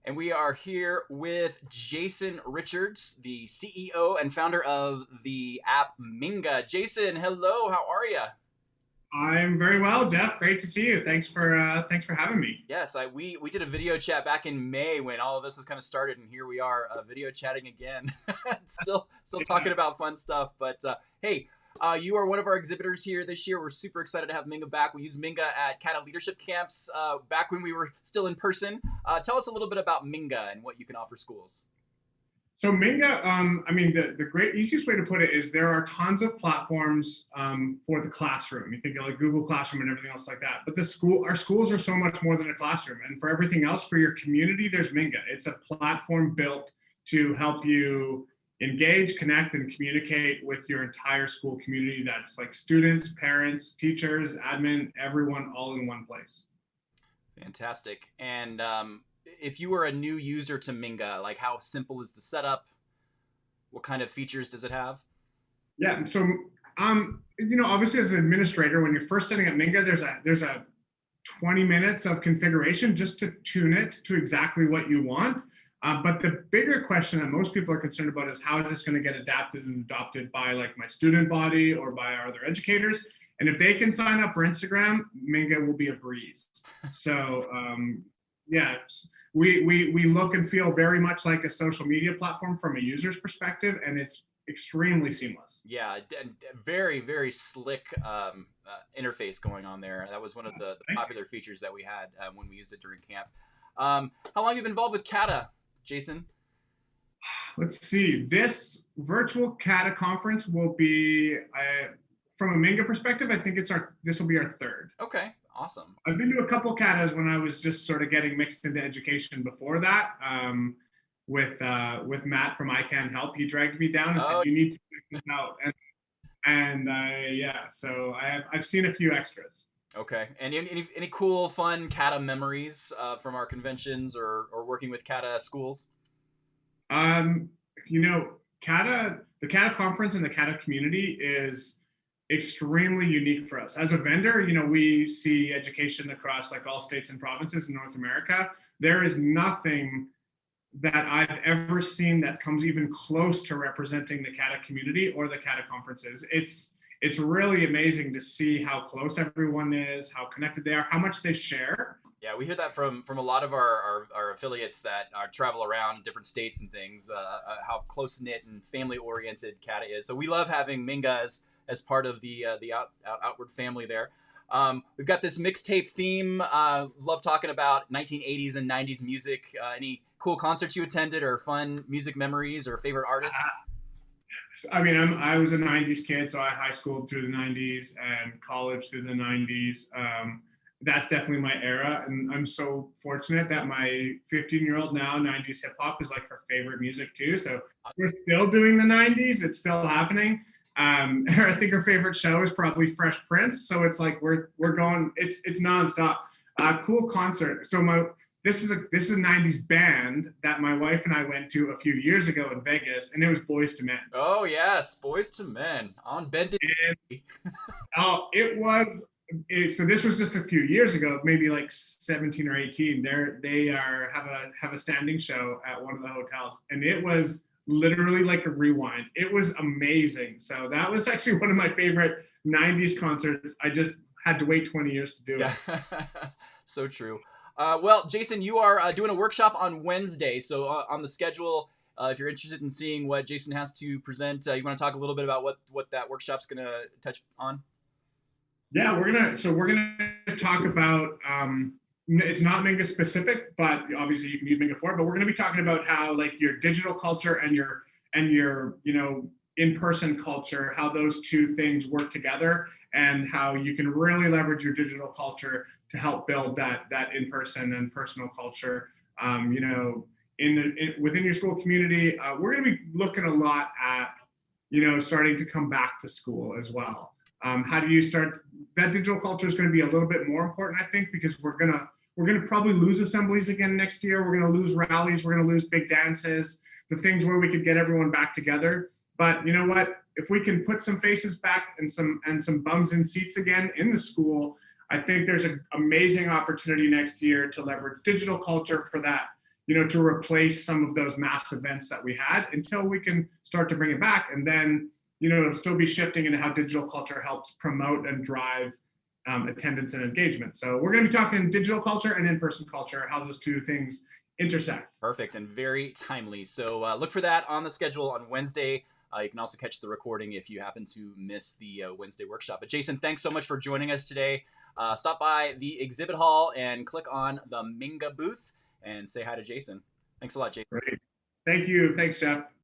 And we are here with Jason Richards, the CEO and founder of the app Minga. Jason, hello, how are you? I'm very well, Jeff. Great to see you. Thanks for having me. Yes, we did a video chat back in May when all of this has kind of started, and here we are, video chatting again. Still talking Yeah. about fun stuff. But hey, you are one of our exhibitors here this year. We're super excited to have Minga back. We used Minga at CADA Leadership Camps back when we were still in person. Tell us a little bit about Minga and what you can offer schools. So Minga, I mean, the great easiest way to put it is there are tons of platforms for the classroom. You think of like Google Classroom and everything else like that. But our schools are so much more than a classroom. And for everything else, for your community, there's Minga. It's a platform built to help you engage, connect, and communicate with your entire school community. That's like students, parents, teachers, admin, everyone all in one place. Fantastic. And if you were a new user to Minga, like how simple is the setup? What kind of features does it have? Yeah. So, obviously as an administrator, when you're first setting up Minga, there's a 20 minutes of configuration just to tune it to exactly what you want. But the bigger question that most people are concerned about is how is this going to get adapted and adopted by like my student body or by our other educators? And if they can sign up for Instagram, Minga will be a breeze. So yeah, we look and feel very much like a social media platform from a user's perspective, and it's extremely seamless. Yeah, very, very slick interface going on there. That was one of the popular features that we had when we used it during camp. How long have you been involved with CADA, Jason? Let's see. This virtual CADA conference will be, from a Minga perspective, I think this will be our third. Okay, awesome. I've been to a couple CADAs when I was just sort of getting mixed into education before that. With Matt from I Can Help, he dragged me down and said, "You need to check this out." And yeah, so I've seen a few extras. Okay, and any cool, fun CADA memories from our conventions or working with CADA schools? Um, CADA, the CADA conference and the CADA community is extremely unique for us. As a vendor, we see education across like all states and provinces in North America. There is nothing that I've ever seen that comes even close to representing the CADA community or the CADA conferences. It's really amazing to see how close everyone is, how connected they are, how much they share. Yeah, we hear that from a lot of our affiliates that travel around different states and things, how close-knit and family-oriented CADA is. So we love having Minga as part of the outward family there. We've got this mixtape theme. Love talking about 1980s and 90s music. Any cool concerts you attended or fun music memories or favorite artists? I mean, I was a 90s kid, so I high schooled through the 90s and college through the 90s. That's definitely my era. And I'm so fortunate that my 15-year-old now, 90s hip hop is like her favorite music too. So we're still doing the 90s. It's still happening. I think her favorite show is probably Fresh Prince. So it's like we're going. It's nonstop. Cool concert. So this is a 90s band that my wife and I went to a few years ago in Vegas, and it was Boys to Men. Oh yes, Boys to Men on Bended. Oh, it was. So this was just a few years ago, maybe like 17 or 18. They have a standing show at one of the hotels, and it was literally like a rewind. It was amazing. So that was actually one of my favorite 90s concerts. I just had to wait 20 years to do it. So true. Well, Jason, you are doing a workshop on Wednesday. So on the schedule, if you're interested in seeing what Jason has to present, you want to talk a little bit about what that workshop's going to touch on? Yeah, we're gonna talk about. It's not Minga specific, but obviously you can use Minga for it. But we're going to be talking about how like your digital culture and your in-person culture, how those two things work together, and how you can really leverage your digital culture to help build that in-person and personal culture. Within your school community, we're going to be looking a lot at starting to come back to school as well. How do you start? That digital culture is going to be a little bit more important, I think, because we're gonna probably lose assemblies again next year. We're gonna lose rallies. We're gonna lose big dances, the things where we could get everyone back together. But you know what? If we can put some faces back and some bums in seats again in the school, I think there's an amazing opportunity next year to leverage digital culture for that. to replace some of those mass events that we had until we can start to bring it back. And then, it'll still be shifting into how digital culture helps promote and drive attendance and engagement. So we're going to be talking digital culture and in-person culture, how those two things intersect. Perfect and very timely. So look for that on the schedule on Wednesday. You can also catch the recording if you happen to miss the Wednesday workshop. But Jason, thanks so much for joining us today. Stop by the exhibit hall and click on the Minga booth and say hi to Jason. Thanks a lot, Jason. Great. Thank you. Thanks, Jeff.